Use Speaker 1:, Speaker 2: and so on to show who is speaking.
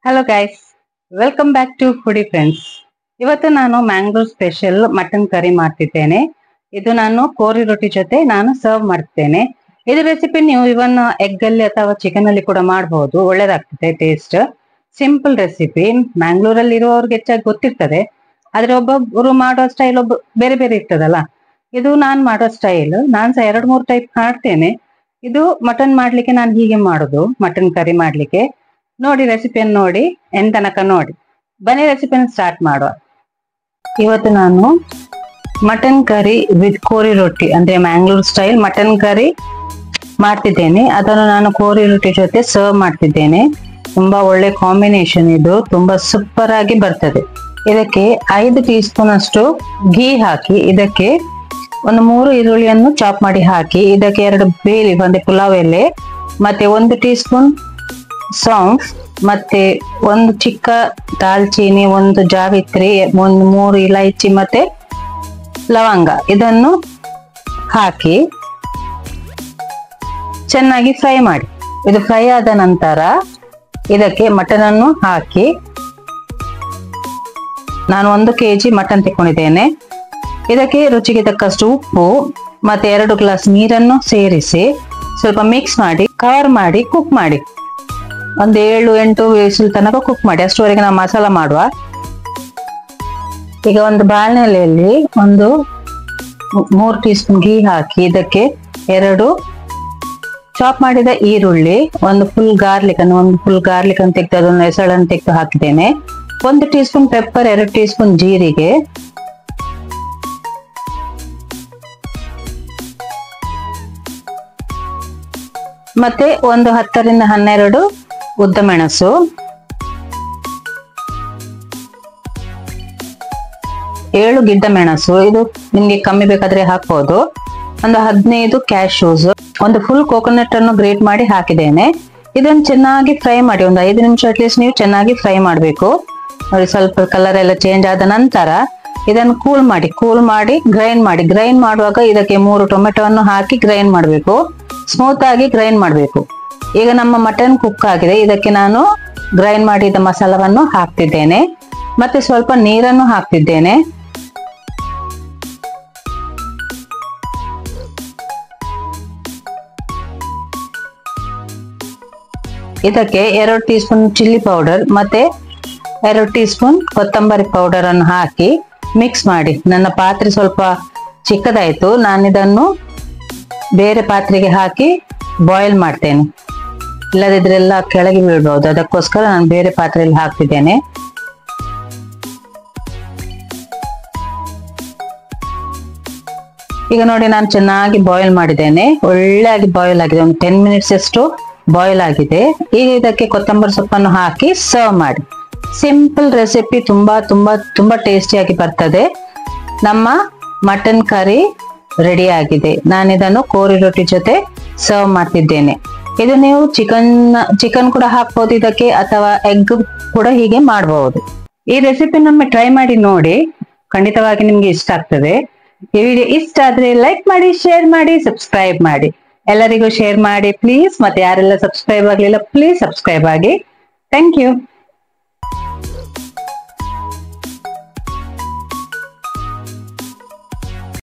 Speaker 1: Hello guys, welcome back to foodie friends. ಇವತ್ತು ನಾನು Mangalore special mutton curry ಮಾಡ್ತಿದ್ದೇನೆ. ಇದು ನಾನು ಕೋರಿ ರೊಟ್ಟಿ ಜೊತೆ ನಾನು ಸರ್ವ್ ಮಾಡ್ತೇನೆ. ಇದು ರೆಸಿಪಿ ನೀವು ಇವನ್ ಎಗ್ ಅಲ್ಲಿ ಅಥವಾ ಚಿಕನ್ ಅಲ್ಲಿ ಕೂಡ ಮಾಡಬಹುದು, ಒಳ್ಳೇದಾಗ್ತದೆ ಟೇಸ್ಟ್. ಸಿಂಪಲ್ ರೆಸಿಪಿ, ಮ್ಯಾಂಗ್ಳೂರಲ್ಲಿ ಇರುವವ್ರಿಗೆ ಹೆಚ್ಚಾಗಿ ಗೊತ್ತಿರ್ತದೆ, ಆದ್ರೆ ಒಬ್ಬೊಬ್ರು ಮಾಡೋ ಸ್ಟೈಲ್ ಬೇರೆ ಬೇರೆ ಇರ್ತದಲ್ಲ. ಇದು ನಾನ್ ಮಾಡೋ ಸ್ಟೈಲ್. ನಾನ್ ಸಹ 2-3 ಟೈಪ್ ಮಾಡ್ತೇನೆ. ಇದು ಮಟನ್ ಮಾಡ್ಲಿಕ್ಕೆ ನಾನು ಹೀಗೆ ಮಾಡುದು, ಮಟನ್ ಕರಿ ಮಾಡ್ಲಿಕ್ಕೆ. ನೋಡಿ, ರೆಸಿಪಿಯನ್ನು ನೋಡಿ, ಎಂಡ್ ತನಕ ನೋಡಿ. ಬನ್ನಿ ರೆಸಿಪಿಯನ್ನು ಸ್ಟಾರ್ಟ್ ಮಾಡುವ. ಇವತ್ತು ನಾನು ಮಟನ್ ಕರಿ ವಿತ್ ಕೋರಿ ರೊಟ್ಟಿ ಅಂದ್ರೆ ಮ್ಯಾಂಗ್ಳೂರ್ ಸ್ಟೈಲ್ ಮಟನ್ ಕರಿ ಮಾಡ್ತಿದ್ದೇನೆ. ಅದನ್ನು ನಾನು ಕೋರಿ ರೊಟ್ಟಿ ಜೊತೆ ಸರ್ವ್ ಮಾಡ್ತಿದ್ದೇನೆ. ತುಂಬಾ ಒಳ್ಳೆ ಕಾಂಬಿನೇಷನ್, ಇದು ತುಂಬಾ ಸೂಪರ್ ಆಗಿ ಬರ್ತದೆ. ಇದಕ್ಕೆ 5 ಟೀ ಸ್ಪೂನ್ ಅಷ್ಟು ಘೀ ಹಾಕಿ, ಇದಕ್ಕೆ ಒಂದು 3 ಈರುಳ್ಳಿಯನ್ನು ಚಾಪ್ ಮಾಡಿ ಹಾಕಿ, ಇದಕ್ಕೆ 2 ಬೇ ಲೀಫ್ ಅಂದ್ರೆ ಪುಲಾವ್ ಎಲೆ, ಮತ್ತೆ 1 ಟೀ ಸ್ಪೂನ್ ಸೌಂಫ್, ಮತ್ತೆ 1 ಚಿಕ್ಕ ದಾಲ್ಚೀನಿ, 1 ಜಾವಿತ್ರಿ, 3 ಇಲೈಚಿ ಮತ್ತೆ ಲವಂಗ, ಇದನ್ನು ಹಾಕಿ ಚೆನ್ನಾಗಿ ಫ್ರೈ ಮಾಡಿ. ಇದು ಫ್ರೈ ಆದ ನಂತರ ಇದಕ್ಕೆ ಮಟನ್ ಅನ್ನು ಹಾಕಿ, ನಾನು 1 ಕೆಜಿ ಮಟನ್ ತಗೊಂಡಿದ್ದೇನೆ. ಇದಕ್ಕೆ ರುಚಿಗೆ ತಕ್ಕಷ್ಟು ಉಪ್ಪು ಮತ್ತೆ 2 ಗ್ಲಾಸ್ ನೀರನ್ನು ಸೇರಿಸಿ ಸ್ವಲ್ಪ ಮಿಕ್ಸ್ ಮಾಡಿ ಕವರ್ ಮಾಡಿ ಕುಕ್ ಮಾಡಿ. ಒಂದು 7-8 ವಿಸಿಲ್ ತನಕ ಕುಕ್ ಮಾಡಿ. ಅಷ್ಟುವರೆಗೆ ನಾವು ಮಸಾಲ ಮಾಡುವ. ಈಗ ಒಂದು ಬಾಣಲೆಯಲ್ಲಿ 3 ಟೀ ಸ್ಪೂನ್ ಘೀ ಹಾಕಿ, ಇದಕ್ಕೆ 2 ಚಾಪ್ ಮಾಡಿದ ಈರುಳ್ಳಿ, 1 ಫುಲ್ ಗಾರ್ಲಿಕ್ ಅನ್ನು ತೆಗೆದು ಅದನ್ನು ಎಸಳನ್ನು ತೆಗೆದು ಹಾಕಿದ್ದೇನೆ. 1 tea spoon pepper, 2 tea spoon ಜೀರಿಗೆ, ಮತ್ತೆ ಒಂದು 10ರಿಂದ 12 ಉದ್ದ ಮೆಣಸು, 7 ಗಿಡ್ಡ ಮೆಣಸು, ಇದು ನಿಮ್ಗೆ ಕಮ್ಮಿ ಬೇಕಾದ್ರೆ ಹಾಕ್ಬೋದು. ಒಂದು 15 ಕ್ಯಾಶ್ಯೂಸ್, 1 ಫುಲ್ ಕೋಕೋನಟ್ ಅನ್ನು ಗ್ರೇಟ್ ಮಾಡಿ ಹಾಕಿದ್ದೇನೆ. ಇದನ್ನು ಚೆನ್ನಾಗಿ ಫ್ರೈ ಮಾಡಿ, ಒಂದು 5 ನಿಮಿಷ ಅಟ್ಲೀಸ್ಟ್ ನೀವು ಚೆನ್ನಾಗಿ ಫ್ರೈ ಮಾಡಬೇಕು. ನೋಡಿ, ಸ್ವಲ್ಪ ಕಲರ್ ಎಲ್ಲ ಚೇಂಜ್ ಆದ ನಂತರ ಇದನ್ನು ಕೂಲ್ ಮಾಡಿ ಗ್ರೈಂಡ್ ಮಾಡುವಾಗ ಇದಕ್ಕೆ 3 ಟೊಮೆಟೊವನ್ನು ಹಾಕಿ ಗ್ರೈಂಡ್ ಮಾಡಬೇಕು, ಸ್ಮೂತ್ ಆಗಿ ಗ್ರೈಂಡ್ ಮಾಡಬೇಕು. ಈಗ ನಮ್ಮ ಮಟನ್ ಕುಕ್ ಆಗಿದೆ. ಇದಕ್ಕೆ ನಾನು ಗ್ರೈಂಡ್ ಮಾಡಿದ ಮಸಾಲವನ್ನು ಹಾಕ್ತಿದ್ದೇನೆ, ಮತ್ತೆ ಸ್ವಲ್ಪ ನೀರನ್ನು ಹಾಕ್ತಿದ್ದೇನೆ. ಇದಕ್ಕೆ 2 ಟೀ ಸ್ಪೂನ್ ಚಿಲ್ಲಿ ಪೌಡರ್ ಮತ್ತೆ 2 ಟೀ ಸ್ಪೂನ್ ಕೊತ್ತಂಬರಿ ಪೌಡರ್ ಅನ್ನು ಹಾಕಿ ಮಿಕ್ಸ್ ಮಾಡಿ. ನನ್ನ ಪಾತ್ರೆ ಸ್ವಲ್ಪ ಚಿಕ್ಕದಾಯ್ತು, ನಾನಿದನ್ನು ಬೇರೆ ಪಾತ್ರೆಗೆ ಹಾಕಿ ಬಾಯ್ಲ್ ಮಾಡ್ತೇನೆ, ಇಲ್ಲದಿದ್ರೆಲ್ಲ ಕೆಳಗೆ ಬೀಳ್ಬಹುದು. ಅದಕ್ಕೋಸ್ಕರ ನಾನು ಬೇರೆ ಪಾತ್ರೆಯಲ್ಲಿ ಹಾಕ್ತಿದ್ದೇನೆ. ಈಗ ನೋಡಿ, ನಾನು ಚೆನ್ನಾಗಿ ಬಾಯ್ಲ್ ಮಾಡಿದ್ದೇನೆ, ಒಳ್ಳೆಯಾಗಿ ಬಾಯ್ಲ್ ಆಗಿದೆ. ಒಂದು 10 ಮಿನಿಟ್ಸ್ ಅಷ್ಟು ಬಾಯ್ಲ್ ಆಗಿದೆ. ಈಗ ಇದಕ್ಕೆ ಕೊತ್ತಂಬರಿ ಸೊಪ್ಪನ್ನು ಹಾಕಿ ಸರ್ವ್ ಮಾಡಿ. ಸಿಂಪಲ್ ರೆಸಿಪಿ, ತುಂಬಾ ತುಂಬಾ ತುಂಬಾ ಟೇಸ್ಟಿಯಾಗಿ ಬರ್ತದೆ. ನಮ್ಮ ಮಟನ್ ಕರಿ ರೆಡಿ ಆಗಿದೆ. ನಾನು ಇದನ್ನು ಕೋರಿ ರೊಟ್ಟಿ ಜೊತೆ ಸರ್ವ್ ಮಾಡ್ತಿದ್ದೇನೆ. ಇದು ನೀವು ಚಿಕನ್ ಕೂಡ ಹಾಕ್ಬಹುದು ಇದಕ್ಕೆ, ಅಥವಾ ಎಗ್ ಕೂಡ ಹೀಗೆ ಮಾಡಬಹುದು. ಈ ರೆಸಿಪಿ ಒಮ್ಮೆ ಟ್ರೈ ಮಾಡಿ ನೋಡಿ, ಖಂಡಿತವಾಗಿ ನಿಮ್ಗೆ ಇಷ್ಟ ಆಗ್ತದೆ. ಈ ವಿಡಿಯೋ ಇಷ್ಟ ಆದ್ರೆ ಲೈಕ್ ಮಾಡಿ, ಶೇರ್ ಮಾಡಿ, ಸಬ್ಸ್ಕ್ರೈಬ್ ಮಾಡಿ. ಎಲ್ಲರಿಗೂ ಶೇರ್ ಮಾಡಿ ಪ್ಲೀಸ್. ಮತ್ತೆ ಯಾರೆಲ್ಲ ಸಬ್ಸ್ಕ್ರೈಬ್ ಆಗ್ಲಿಲ್ಲ ಪ್ಲೀಸ್ ಸಬ್ಸ್ಕ್ರೈಬ್ ಆಗಿ. Thank you.